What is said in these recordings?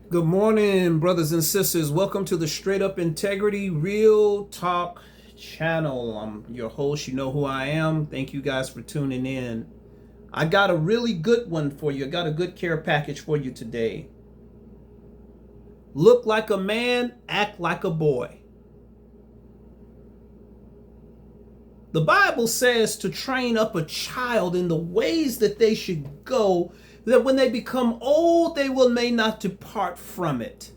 Good morning, brothers and sisters. Welcome to the Straight Up Integrity Real Talk channel. I'm your host. You know who I am. Thank you guys for tuning in. I got a really good one for you. I got a good care package for you today. Look like a man, act like a boy. The Bible says to train up a child in the ways that they should go, that when they become old, they may not depart from it.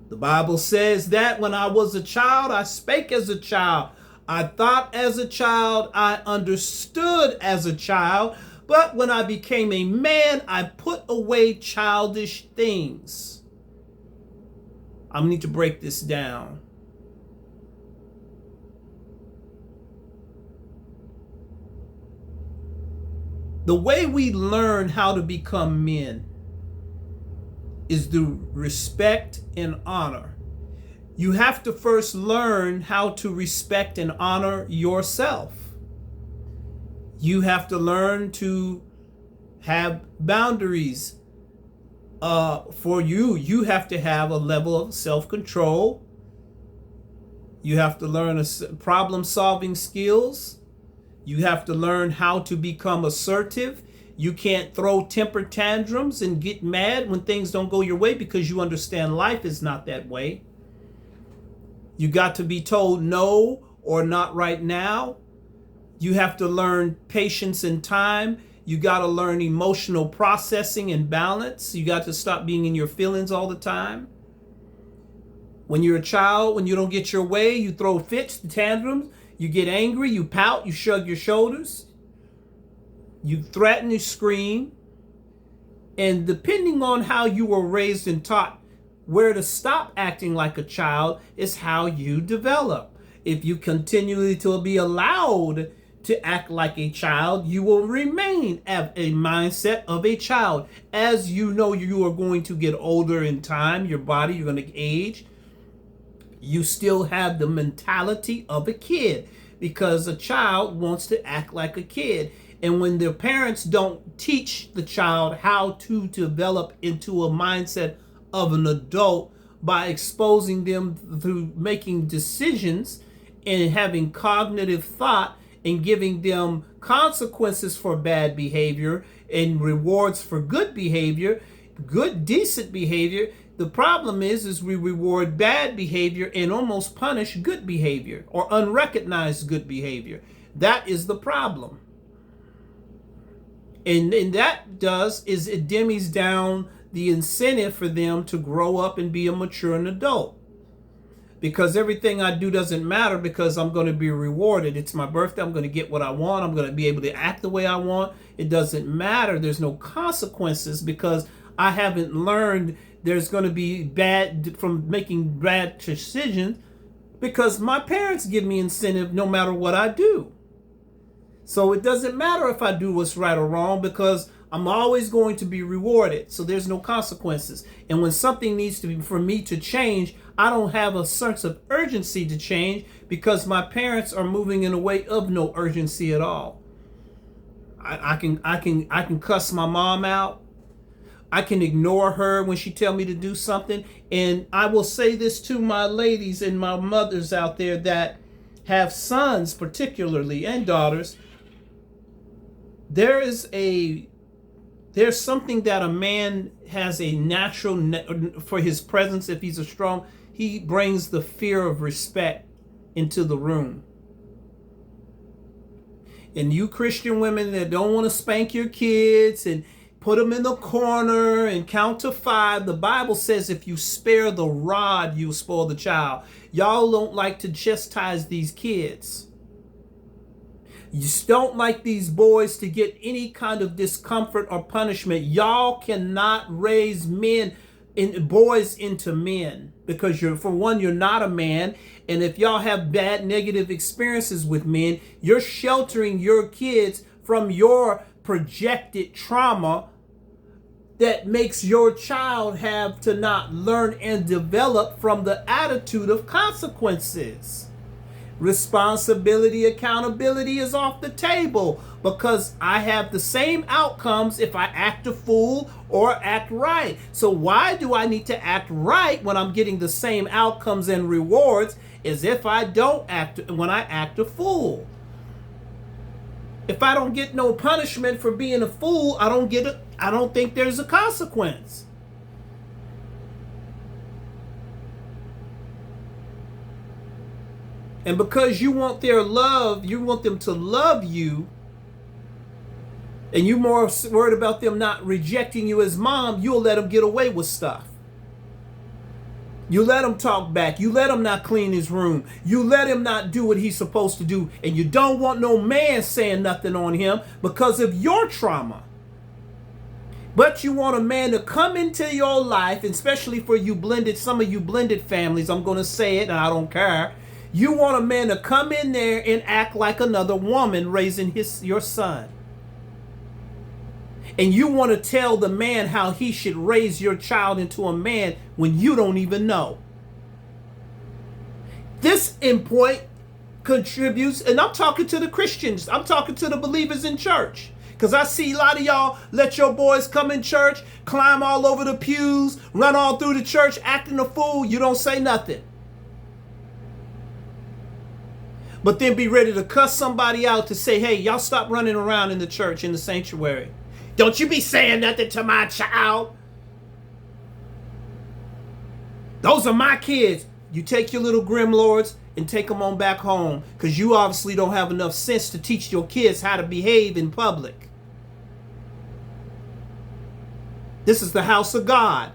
The Bible says that when I was a child, I spake as a child. I thought as a child. I understood as a child. But when I became a man, I put away childish things. I need to break this down. The way we learn how to become men is through respect and honor. You have to first learn how to respect and honor yourself. You have to learn to have boundaries. For you have to have a level of self-control. You have to learn problem-solving skills. You have to learn how to become assertive. You can't throw temper tantrums and get mad when things don't go your way because you understand life is not that way. You got to be told no or not right now. You have to learn patience and time. You got to learn emotional processing and balance. You got to stop being in your feelings all the time. When you're a child, when you don't get your way, you throw fits, tantrums. You get angry, you pout, you shrug your shoulders, you threaten, you scream. And depending on how you were raised and taught where to stop acting like a child is how you develop. If you continually to be allowed to act like a child, you will remain at a mindset of a child. As you know, you are going to get older in time, your body, you're going to age. You still have the mentality of a kid because a child wants to act like a kid. And when their parents don't teach the child how to develop into a mindset of an adult by exposing them through making decisions and having cognitive thought and giving them consequences for bad behavior and rewards for good behavior, good, decent behavior, the problem is we reward bad behavior and almost punish good behavior or unrecognized good behavior. That is the problem. And that does is it dimmies down the incentive for them to grow up and be a mature adult. Because everything I do doesn't matter because I'm going to be rewarded. It's my birthday. I'm going to get what I want. I'm going to be able to act the way I want. It doesn't matter. There's no consequences because I haven't learned there's going to be bad from making bad decisions because my parents give me incentive no matter what I do. So it doesn't matter if I do what's right or wrong because I'm always going to be rewarded. So there's no consequences. And when something needs to be for me to change, I don't have a sense of urgency to change because my parents are moving in a way of no urgency at all. I can cuss my mom out. I can ignore her when she tell me to do something. And I will say this to my ladies and my mothers out there that have sons particularly and daughters. There's something that a man has a natural for his presence. If he's a strong, he brings the fear of respect into the room. And you Christian women that don't want to spank your kids and put them in the corner and count to 5. The Bible says if you spare the rod, you spoil the child. Y'all don't like to chastise these kids. You don't like these boys to get any kind of discomfort or punishment. Y'all cannot raise boys into men because for one, you're not a man. And if y'all have bad negative experiences with men, you're sheltering your kids from your projected trauma that makes your child have to not learn and develop from the attitude of consequences. Responsibility, accountability is off the table because I have the same outcomes if I act a fool or act right. So why do I need to act right when I'm getting the same outcomes and rewards as if I don't act when I act a fool? If I don't get no punishment for being a fool, I don't think there's a consequence. And because you want their love, you want them to love you, and you're more worried about them not rejecting you as mom, you'll let them get away with stuff. You let him talk back. You let him not clean his room. You let him not do what he's supposed to do. And you don't want no man saying nothing on him because of your trauma. But you want a man to come into your life, especially for you blended, some of you blended families, I'm going to say it and I don't care. You want a man to come in there and act like another woman raising your son. And you want to tell the man how he should raise your child into a man when you don't even know. This endpoint contributes, and I'm talking to the Christians. I'm talking to the believers in church. Because I see a lot of y'all let your boys come in church, climb all over the pews, run all through the church, acting a fool. You don't say nothing. But then be ready to cuss somebody out to say, hey, y'all stop running around in the church, in the sanctuary. Don't you be saying nothing to my child. Those are my kids. You take your little grim lords and take them on back home because you obviously don't have enough sense to teach your kids how to behave in public. This is the house of God.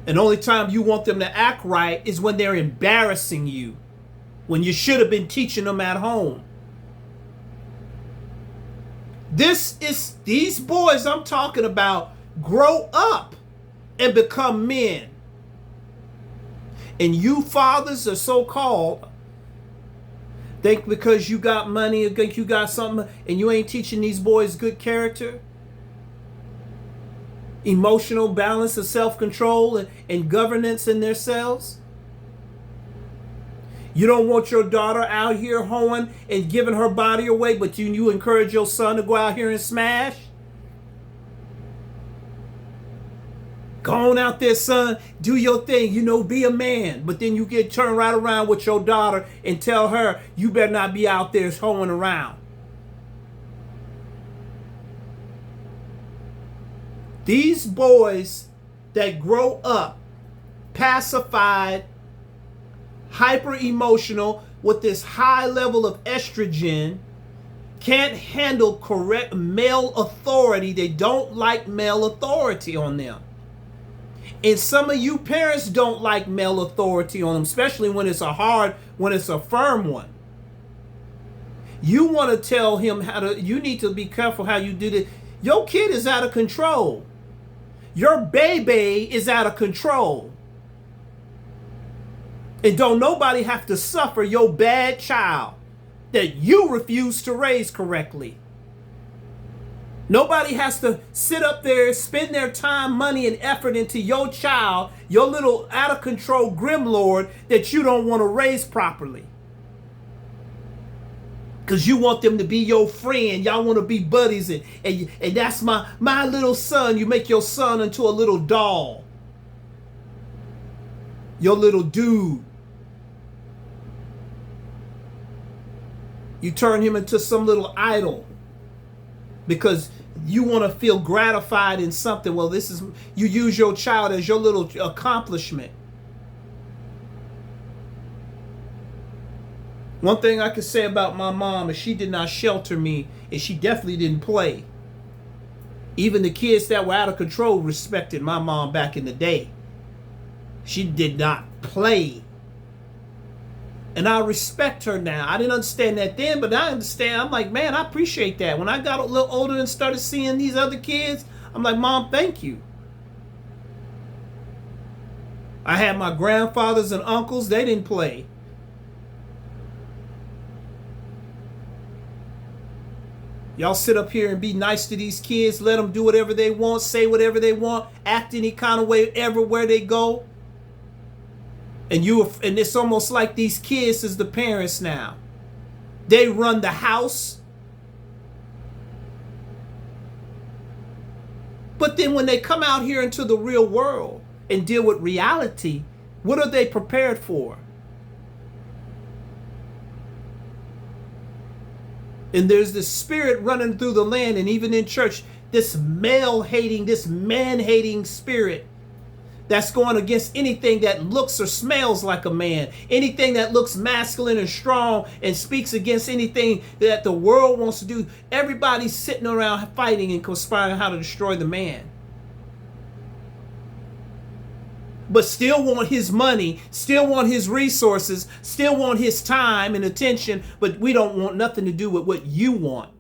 And the only time you want them to act right is when they're embarrassing you, when you should have been teaching them at home. These boys I'm talking about grow up and become men. And you fathers are so-called, think because you got money, think you got something, and you ain't teaching these boys good character, emotional balance and self-control and governance in themselves. You don't want your daughter out here hoeing and giving her body away, but you encourage your son to go out here and smash. Go on out there, son. Do your thing. Be a man. But then you get turned right around with your daughter and tell her, you better not be out there hoeing around. These boys that grow up pacified, hyper emotional with this high level of estrogen can't handle correct male authority. They don't like male authority on them. And some of you parents don't like male authority on them, especially when it's a firm one. You want to tell him you need to be careful how you do this. Your kid is out of control. Your baby is out of control. And don't nobody have to suffer your bad child that you refuse to raise correctly. Nobody has to sit up there, spend their time, money, and effort into your child, your little out of control grimlord that you don't want to raise properly. Because you want them to be your friend. Y'all want to be buddies. And that's my little son. You make your son into a little doll. Your little dude. You turn him into some little idol. Because you want to feel gratified in something. Well, you use your child as your little accomplishment. One thing I could say about my mom is she did not shelter me, and she definitely didn't play. Even the kids that were out of control respected my mom back in the day. She did not play. And I respect her now. I didn't understand that then, but I understand. I'm like, man, I appreciate that. When I got a little older and started seeing these other kids, I'm like, Mom, thank you. I had my grandfathers and uncles. They didn't play. Y'all sit up here and be nice to these kids. Let them do whatever they want, say whatever they want, act any kind of way everywhere they go. And it's almost like these kids is the parents now. They run the house. But then when they come out here into the real world and deal with reality, what are they prepared for? And there's this spirit running through the land, and even in church, this male-hating, this man-hating spirit that's going against anything that looks or smells like a man, anything that looks masculine and strong, and speaks against anything that the world wants to do. Everybody's sitting around fighting and conspiring how to destroy the man. But still want his money, still want his resources, still want his time and attention, but we don't want nothing to do with what you want.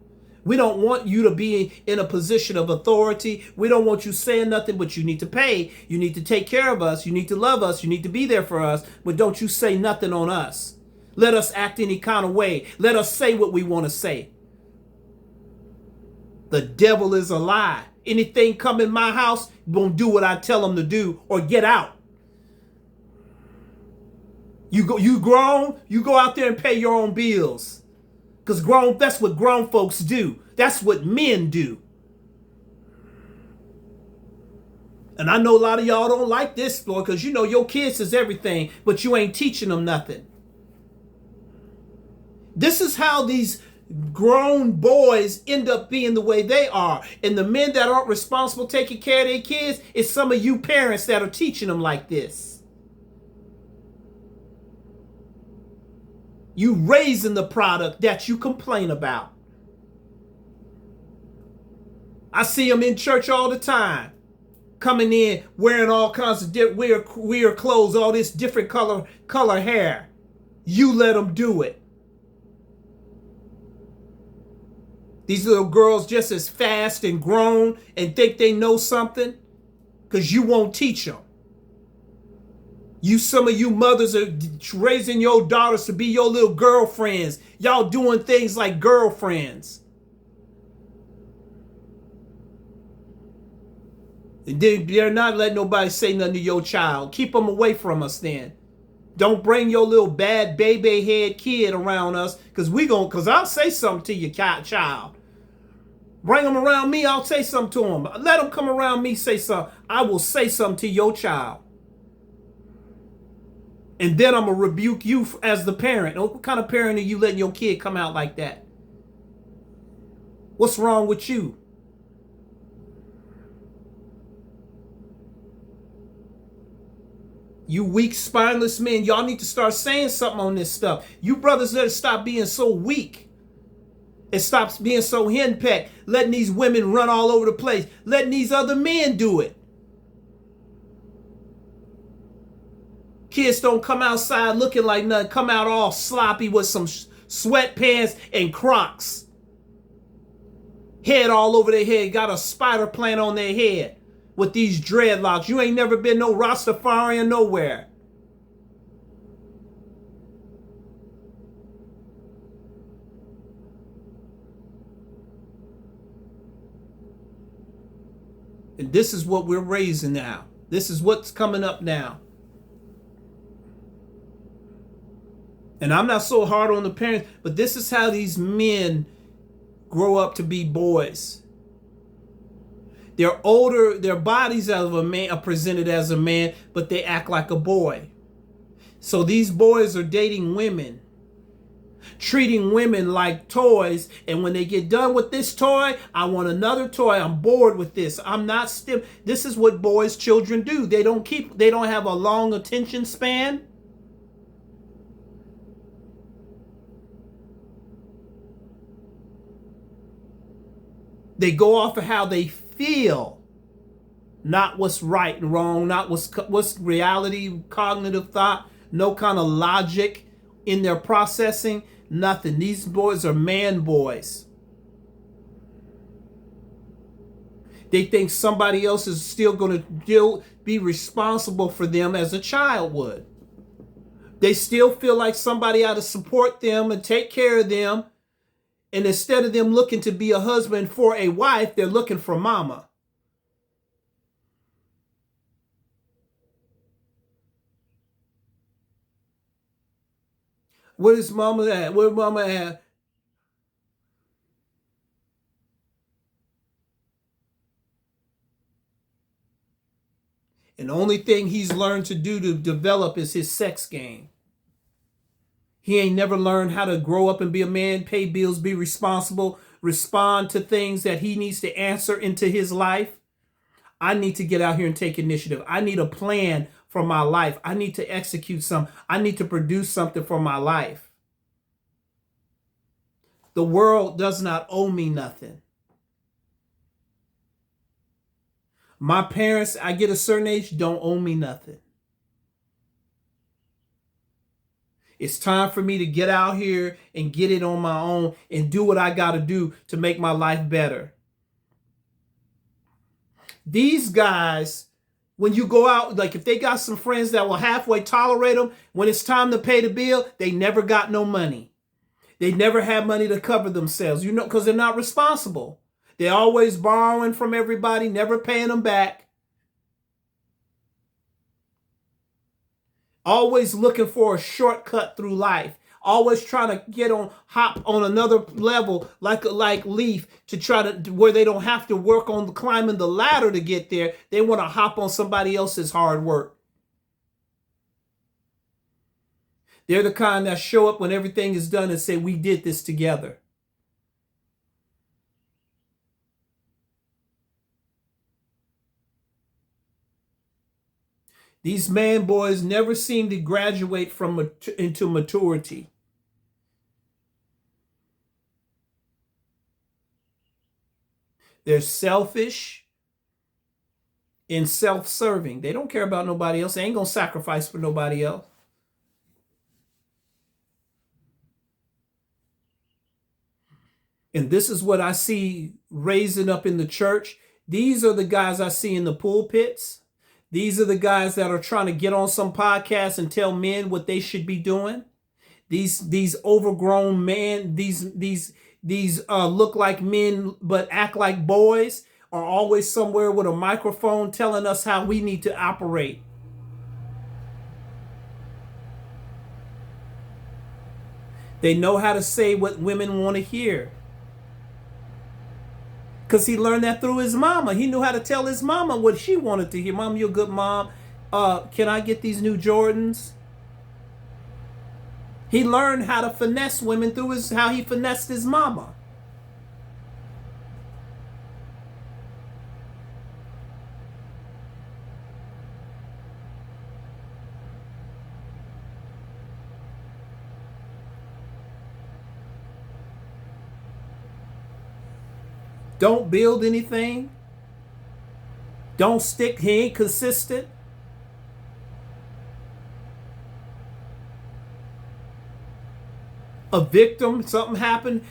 We don't want you to be in a position of authority. We don't want you saying nothing, but you need to pay. You need to take care of us. You need to love us. You need to be there for us, but don't you say nothing on us. Let us act any kind of way. Let us say what we want to say. The devil is a lie. Anything come in my house, gonna do what I tell them to do or get out. You grown, you go out there and pay your own bills. Because that's what grown folks do. That's what men do. And I know a lot of y'all don't like this, Lord, because you know your kids is everything, but you ain't teaching them nothing. This is how these grown boys end up being the way they are. And the men that aren't responsible taking care of their kids is some of you parents that are teaching them like this. You raising the product that you complain about. I see them in church all the time, coming in wearing all kinds of weird clothes, all this different color hair. You let them do it. These little girls just as fast and grown and think they know something because you won't teach them. Some of you mothers are raising your daughters to be your little girlfriends. Y'all doing things like girlfriends. And they're not letting nobody say nothing to your child. Keep them away from us then. Don't bring your little bad baby head kid around us because I'll say something to your child. Bring them around me, I'll say something to them. Let them come around me, say something. I will say something to your child. And then I'm going to rebuke you as the parent. What kind of parent are you letting your kid come out like that? What's wrong with you? You weak, spineless men, y'all need to start saying something on this stuff. You brothers better stop being so weak. And stop being so henpecked, letting these women run all over the place, letting these other men do it. Kids don't come outside looking like nothing, come out all sloppy with some sweatpants and Crocs. Head all over their head, got a spider plant on their head with these dreadlocks. You ain't never been no Rastafarian nowhere. And this is what we're raising now. This is what's coming up now. And I'm not so hard on the parents, but this is how these men grow up to be boys. They're older, their bodies of a man are presented as a man, but they act like a boy. So these boys are dating women, treating women like toys, and when they get done with this toy, I want another toy. I'm bored with this. I'm not still. This is what boys, children do. They don't have a long attention span. They go off of how they feel, not what's right and wrong, not what's reality, cognitive thought, no kind of logic in their processing, nothing. These boys are man boys. They think somebody else is still going to be responsible for them as a child would. They still feel like somebody ought to support them and take care of them. And instead of them looking to be a husband for a wife, they're looking for mama. Where is mama at? Where mama at? And the only thing he's learned to do to develop is his sex game. He ain't never learned how to grow up and be a man, pay bills, be responsible, respond to things that he needs to answer into his life. I need to get out here and take initiative. I need a plan for my life. I need to execute some. I need to produce something for my life. The world does not owe me nothing. My parents, I get a certain age, don't owe me nothing. It's time for me to get out here and get it on my own and do what I got to do to make my life better. These guys, when you go out, like if they got some friends that will halfway tolerate them, when it's time to pay the bill, they never got no money. They never had money to cover themselves, because they're not responsible. They're always borrowing from everybody, never paying them back. Always looking for a shortcut through life. Always trying to hop on another level like Leaf to try to where they don't have to work on climbing the ladder to get there. They want to hop on somebody else's hard work. They're the kind that show up when everything is done and say, we did this together. These man boys never seem to graduate into maturity. They're selfish and self-serving. They don't care about nobody else. They ain't going to sacrifice for nobody else. And this is what I see raising up in the church. These are the guys I see in the pulpits. These are the guys that are trying to get on some podcast and tell men what they should be doing. These overgrown men, these look like men but act like boys, are always somewhere with a microphone telling us how we need to operate. They know how to say what women want to hear. Because he learned that through his mama. He knew how to tell his mama what she wanted to hear. Mom, you're a good mom. Can I get these new Jordans? He learned how to finesse women through how he finessed his mama. Don't build anything. Don't stick. He ain't consistent. A victim, something happened.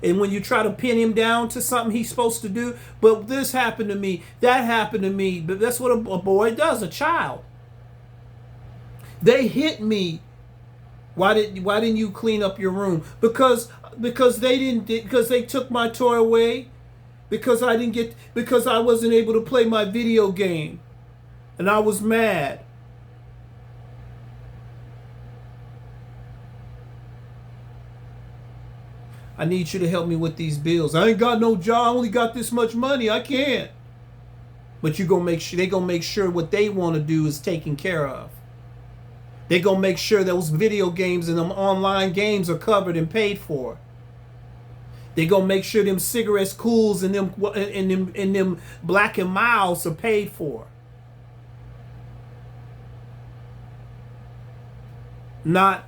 And when you try to pin him down to something he's supposed to do, but this happened to me, that happened to me. But that's what a boy does, a child. They hit me. Why didn't you clean up your room? Because they took my toy away. Because I wasn't able to play my video game. And I was mad. I need you to help me with these bills. I ain't got no job. I only got this much money. I can't. But they're gonna make sure what they want to do is taken care of. They're gonna make sure those video games and them online games are covered and paid for. They're gonna make sure them cigarettes, Cools, and them Black and Milds are paid for. Not,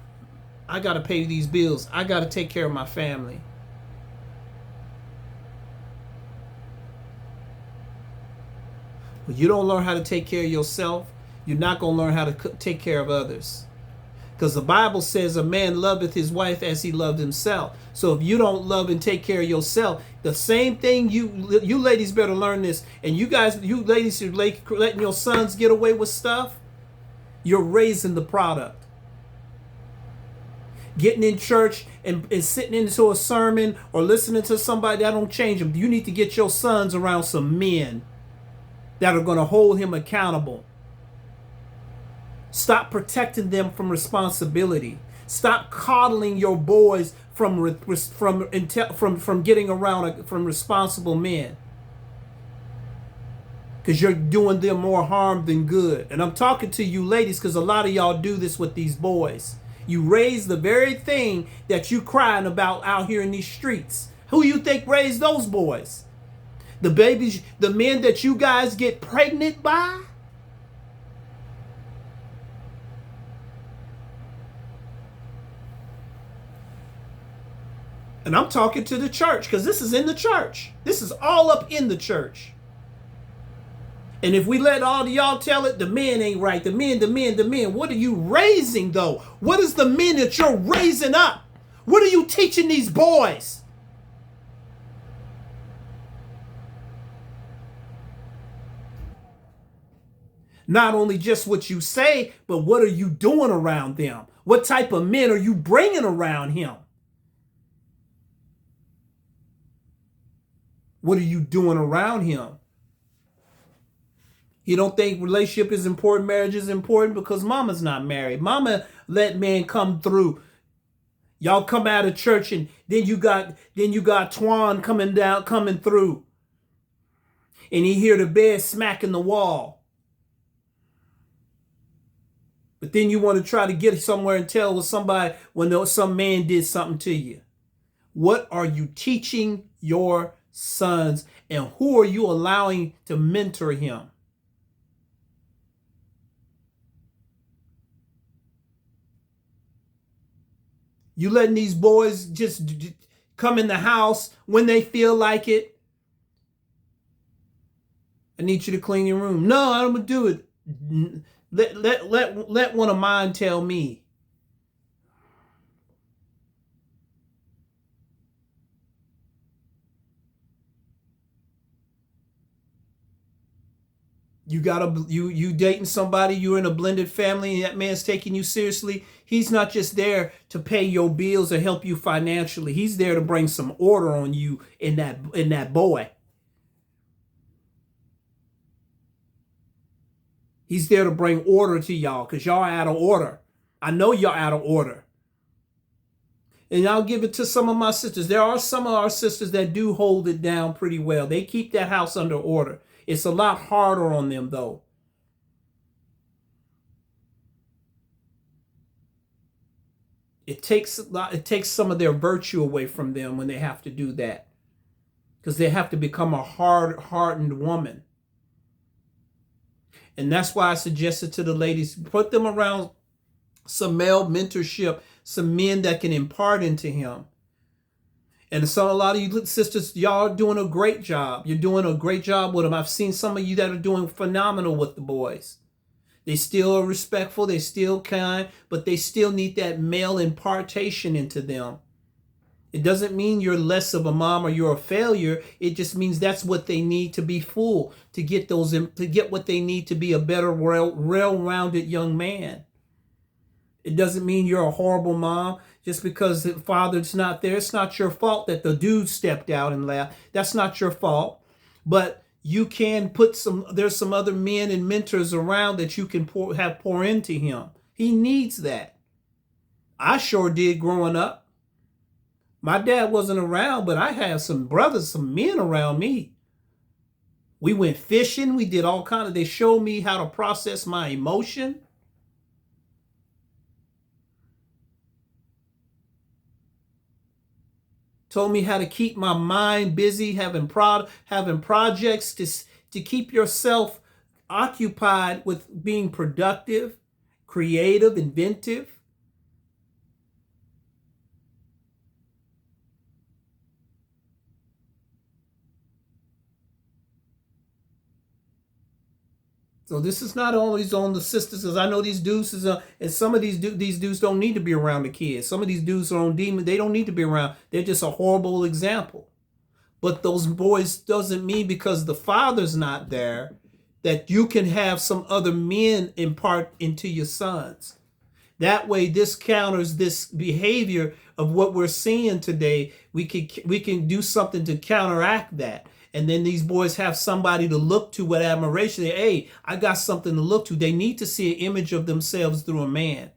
I gotta pay these bills. I gotta take care of my family. When you don't learn how to take care of yourself, you're not gonna learn how to take care of others. Because the Bible says a man loveth his wife as he loved himself. So if you don't love and take care of yourself, the same thing you ladies better learn this. And you ladies who letting your sons get away with stuff, you're raising the product. Getting in church and sitting into a sermon or listening to somebody, that don't change them. You need to get your sons around some men that are going to hold him accountable. Stop protecting them from responsibility. Stop coddling your boys from getting around from responsible men, because you're doing them more harm than good. And I'm talking to you ladies, because a lot of y'all do this with these boys. You raise the very thing that you crying about out here in these streets. Who you think raised those boys? The babies, the men that you guys get pregnant by? And I'm talking to the church, because this is in the church. This is all up in the church. And if we let all of y'all tell it, the men ain't right. The men. What are you raising, though? What is the men that you're raising up? What are you teaching these boys? Not only just what you say, but what are you doing around them? What type of men are you bringing around him? What are you doing around him? You don't think relationship is important, marriage is important, because mama's not married. Mama let men come through. Y'all come out of church, and then you got Twan coming through. And he hear the bed smacking the wall. But then you want to try to get somewhere and tell somebody when some man did something to you. What are you teaching your sons, and who are you allowing to mentor him? You letting these boys just come in the house when they feel like it? I need you to clean your room. No, I'm gonna do it. Let one of mine tell me. You dating somebody, you're in a blended family, and that man's taking you seriously. He's not just there to pay your bills or help you financially. He's there to bring some order on you in that boy. He's there to bring order to y'all, because y'all are out of order. I know y'all out of order. And I'll give it to some of my sisters. There are some of our sisters that do hold it down pretty well. They keep that house under order. It's a lot harder on them, though. It takes some of their virtue away from them when they have to do that, because they have to become a hardened woman. And that's why I suggested to the ladies, put them around some male mentorship, some men that can impart into him. And so a lot of you sisters, y'all are doing a great job. You're doing a great job with them. I've seen some of you that are doing phenomenal with the boys. They still are respectful. They still kind, but they still need that male impartation into them. It doesn't mean you're less of a mom or you're a failure. It just means that's what they need to be full, to get what they need to be a better, well-rounded young man. It doesn't mean you're a horrible mom. Just because the father's not there, it's not your fault that the dude stepped out and left. That's not your fault. But you can there's some other men and mentors around that you can pour into him. He needs that. I sure did growing up. My dad wasn't around, but I had some brothers, some men around me. We went fishing. We did all kinds of, they showed me how to process my emotion. Told me how to keep my mind busy, having projects to keep yourself occupied with being productive, creative, inventive. So this is not always on the sisters, because I know these dudes and some of these dudes don't need to be around the kids. Some of these dudes are on demon. They don't need to be around. They're just a horrible example. But those boys doesn't mean because the father's not there that you can have some other men impart into your sons. That way, this counters this behavior of what we're seeing today. We can do something to counteract that. And then these boys have somebody to look to with admiration. Hey, I got something to look to. They need to see an image of themselves through a man.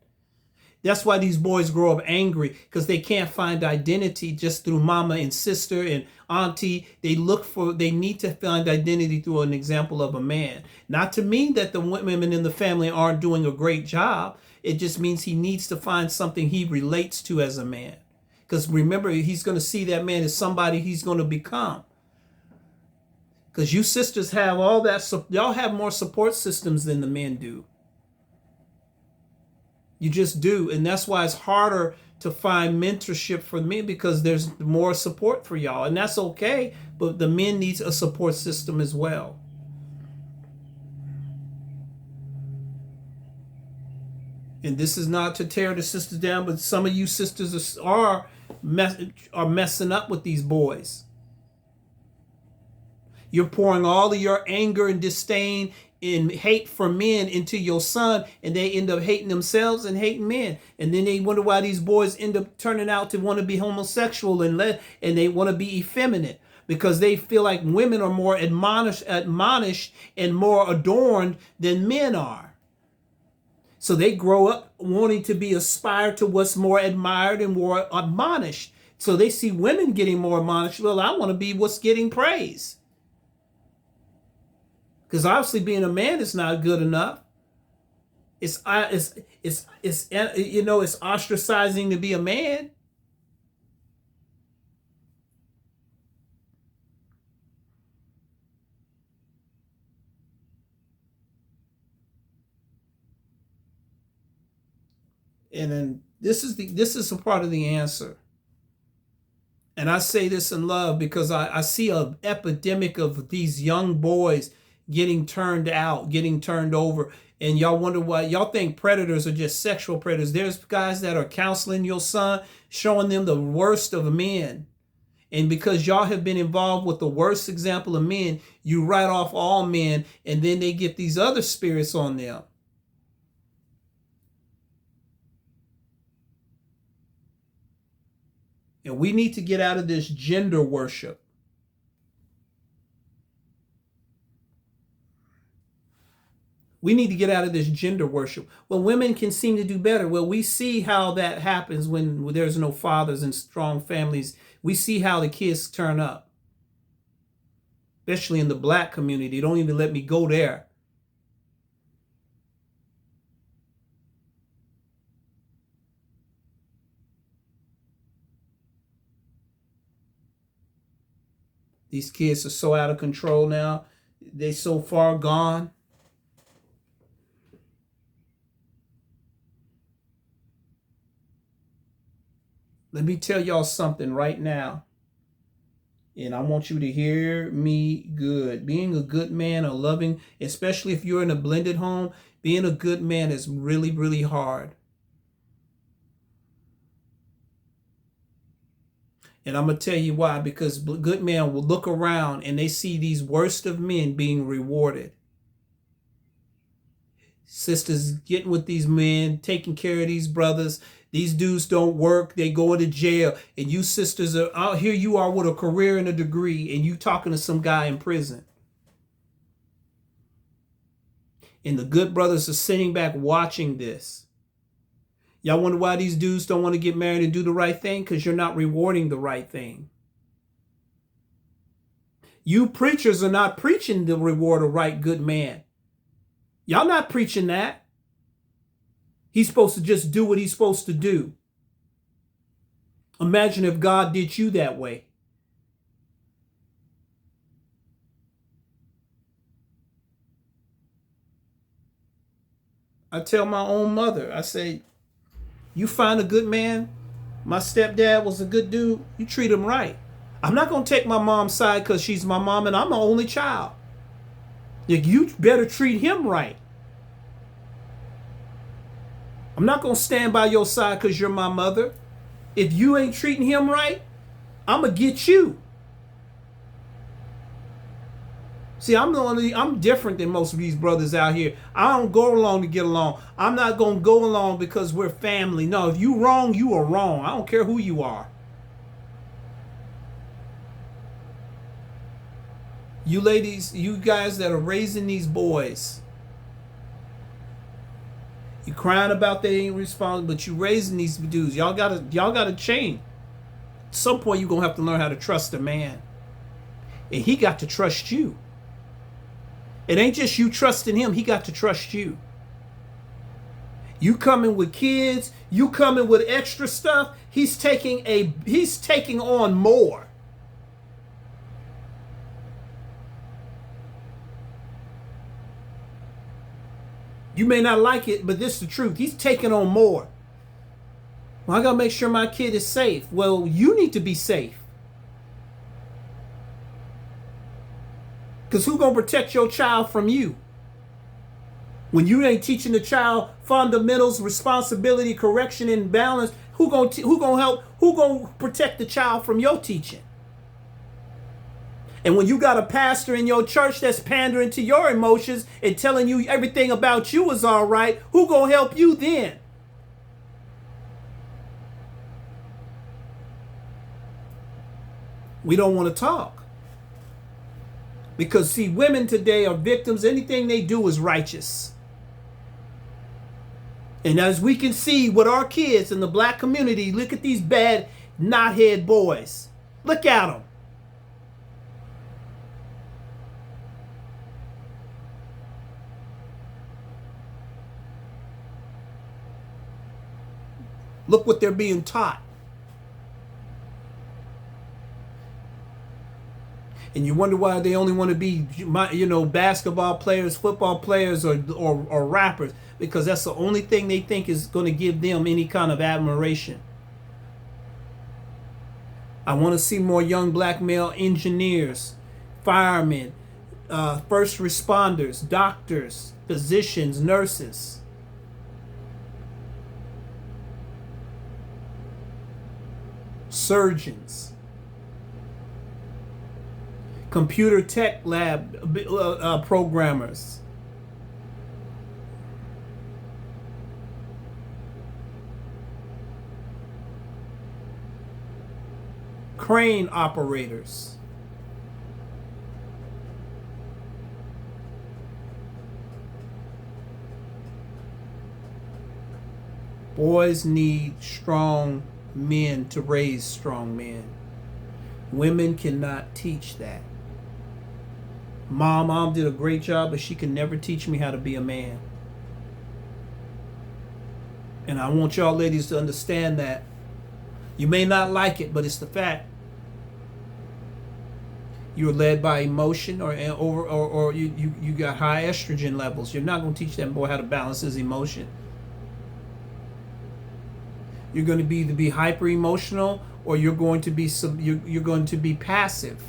That's why these boys grow up angry, because they can't find identity just through mama and sister and auntie. They need to find identity through an example of a man. Not to mean that the women in the family aren't doing a great job. It just means he needs to find something he relates to as a man. Because remember, he's going to see that man as somebody he's going to become. Because you sisters have all that, y'all have more support systems than the men do. You just do. And that's why it's harder to find mentorship for men, because there's more support for y'all. And that's okay. But the men needs a support system as well. And this is not to tear the sisters down, but some of you sisters are messing up with these boys. You're pouring all of your anger and disdain and hate for men into your son, and they end up hating themselves and hating men. And then they wonder why these boys end up turning out to want to be homosexual and they want to be effeminate, because they feel like women are more admonished and more adorned than men are. So they grow up wanting to be aspired to what's more admired and more admonished. So they see women getting more admonished. Well, I want to be what's getting praise. Because obviously being a man is not good enough. It's ostracizing to be a man. And then this is a part of the answer. And I say this in love, because I see an epidemic of these young boys getting turned out, getting turned over. And y'all wonder why. Y'all think predators are just sexual predators. There's guys that are counseling your son, showing them the worst of men. And because y'all have been involved with the worst example of men, you write off all men, and then they get these other spirits on them. And we need to get out of this gender worship. We need to get out of this gender worship. Well, women can seem to do better. Well, we see how that happens when there's no fathers and strong families. We see how the kids turn up, especially in the black community. They don't even let me go there. These kids are so out of control now. They're so far gone. Let me tell y'all something right now. And I want you to hear me good. Being a good man, a loving, especially if you're in a blended home, being a good man is really, really hard. And I'm going to tell you why. Because good men will look around and they see these worst of men being rewarded. Sisters getting with these men, taking care of these brothers. These dudes don't work. They go into jail. And you sisters are out here. You are with a career and a degree, and you talking to some guy in prison. And the good brothers are sitting back watching this. Y'all wonder why these dudes don't want to get married and do the right thing? Because you're not rewarding the right thing. You preachers are not preaching to reward a right good man. Y'all not preaching that. He's supposed to just do what he's supposed to do. Imagine if God did you that way. I tell my own mother, I say, you find a good man. My stepdad was a good dude. You treat him right. I'm not going to take my mom's side because she's my mom and I'm the only child. You better treat him right. I'm not going to stand by your side because you're my mother. If you ain't treating him right, I'm going to get you. See, I'm different than most of these brothers out here. I don't go along to get along. I'm not going to go along because we're family. No, if you wrong, you are wrong. I don't care who you are. You ladies, you guys that are raising these boys, You crying about they ain't responsible, but you raising these dudes. Y'all gotta change. At some point, you're gonna have to learn how to trust a man, and he got to trust you. It ain't just you trusting him; he got to trust you. You coming with kids, you coming with extra stuff. He's taking on more. You may not like it, but this is the truth. He's taking on more. Well, I gotta make sure my kid is safe. Well, you need to be safe. Because who's gonna protect your child from you? When you ain't teaching the child fundamentals, responsibility, correction, and balance, who gonna help? Who gonna protect the child from your teaching? And when you got a pastor in your church that's pandering to your emotions and telling you everything about you is all right, who gonna help you then? We don't want to talk. Because see, women today are victims. Anything they do is righteous. And as we can see with our kids in the black community, look at these bad knothead boys. Look at them. Look what they're being taught. And you wonder why they only want to be, basketball players, football players, or rappers, because that's the only thing they think is going to give them any kind of admiration. I want to see more young black male engineers, firemen, first responders, doctors, physicians, nurses. Surgeons, computer tech lab programmers, crane operators, boys need strong men to raise strong men. Women cannot teach that. Mom did a great job, but she can never teach me how to be a man. And I want y'all ladies to understand that. You may not like it, but it's the fact. You're led by emotion, or you got high estrogen levels. You're not going to teach that boy how to balance his emotion. You're going to be either be hyper emotional, or you're going to be passive.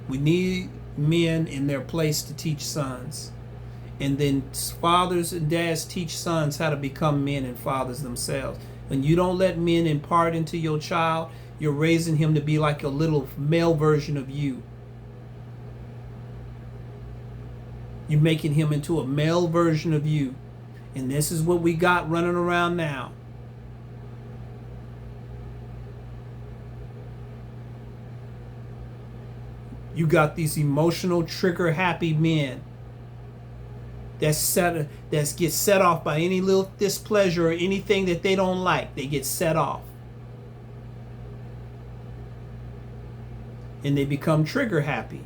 We need men in their place to teach sons. And then fathers and dads teach sons how to become men and fathers themselves. When you don't let men impart into your child, you're raising him to be like a little male version of you. You're making him into a male version of you. And this is what we got running around now. You got these emotional, trigger happy men that get set off by any little displeasure or anything that they don't like. They get set off. And they become trigger happy.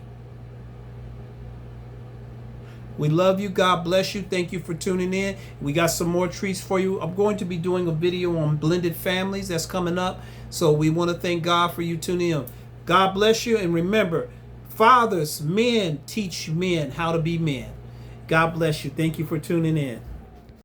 We love you. God bless you. Thank you for tuning in. We got some more treats for you. I'm going to be doing a video on blended families that's coming up. So we want to thank God for you tuning in. God bless you. And remember, fathers, men teach men how to be men. God bless you. Thank you for tuning in.